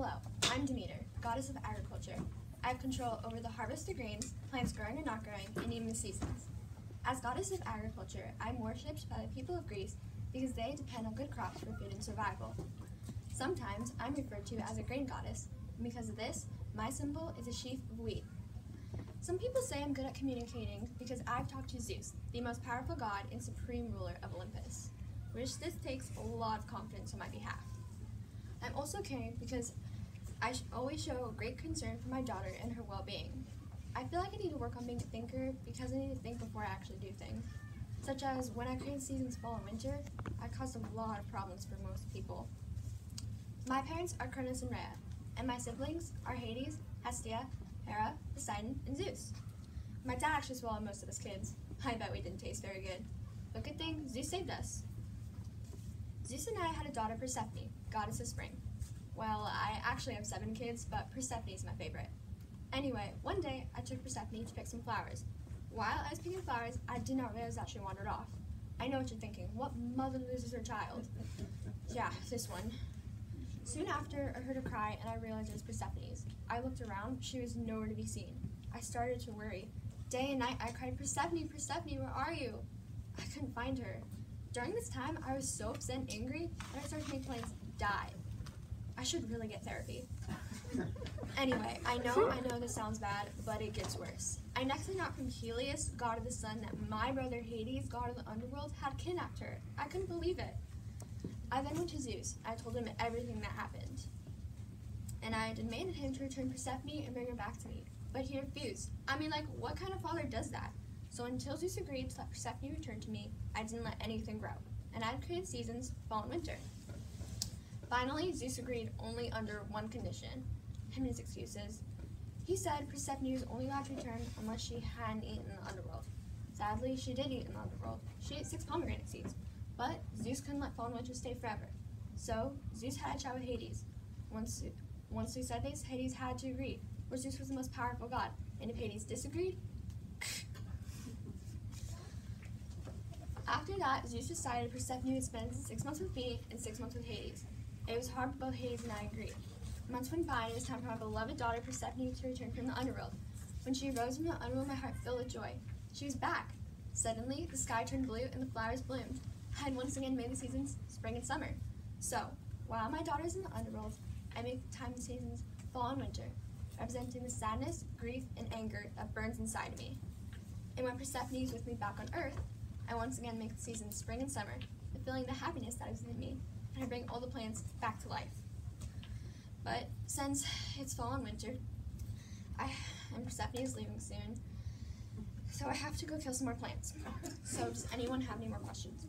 Hello, I'm Demeter, goddess of agriculture. I have control over the harvest of grains, plants growing and not growing, and even the seasons. As goddess of agriculture, I'm worshipped by the people of Greece because they depend on good crops for food and survival. Sometimes I'm referred to as a grain goddess, and because of this, my symbol is a sheaf of wheat. Some people say I'm good at communicating because I've talked to Zeus, the most powerful god and supreme ruler of Olympus, which this takes a lot of confidence on my behalf. I'm also caring because I always show great concern for my daughter and her well-being. I feel like I need to work on being a thinker because I need to think before I actually do things. Such as when I create seasons fall and winter, I caused a lot of problems for most people. My parents are Cronus and Rhea, and my siblings are Hades, Hestia, Hera, Poseidon, and Zeus. My dad actually swallowed most of his kids. I bet we didn't taste very good. But good thing, Zeus saved us. Zeus and I had a daughter, Persephone, goddess of spring. Well, I actually have 7 kids, but Persephone is my favorite. Anyway, one day I took Persephone to pick some flowers. While I was picking flowers, I did not realize that she wandered off. I know what you're thinking. What mother loses her child? Yeah, this one. Soon after, I heard a cry and I realized it was Persephone's. I looked around, she was nowhere to be seen. I started to worry. Day and night I cried, Persephone, Persephone, where are you? I couldn't find her. During this time, I was so upset and angry that I started to make plants die. I should really get therapy. Anyway, I know this sounds bad, but it gets worse. I next found out from Helios, god of the sun, that my brother Hades, god of the underworld, had kidnapped her. I couldn't believe it. I then went to Zeus. I told him everything that happened. And I demanded him to return Persephone and bring her back to me. But he refused. I mean, like, what kind of father does that? So until Zeus agreed to let Persephone return to me, I didn't let anything grow. And I created seasons, fall and winter. Finally, Zeus agreed only under one condition. Him and his excuses. He said Persephone was only allowed to return unless she hadn't eaten in the underworld. Sadly, she did eat in the underworld. She ate 6 pomegranate seeds. But Zeus couldn't let fall and winter stay forever. So Zeus had a chat with Hades. Once Zeus said this, Hades had to agree, for Zeus was the most powerful god. And if Hades disagreed, after that, Zeus decided Persephone would spend 6 months with me and 6 months with Hades. It was hard, but both Hades and I agreed. Months went by, and it was time for my beloved daughter Persephone to return from the underworld. When she arose from the underworld, my heart filled with joy. She was back. Suddenly, the sky turned blue and the flowers bloomed. I had once again made the seasons spring and summer. So, while my daughter's in the underworld, I make time the seasons fall and winter, representing the sadness, grief, and anger that burns inside me. And when Persephone is with me back on Earth, I once again make the seasons spring and summer, feeling the happiness that is in me, and I bring all the plants back to life. But since it's fall and winter, and Persephone is leaving soon, so I have to go kill some more plants. So does anyone have any more questions?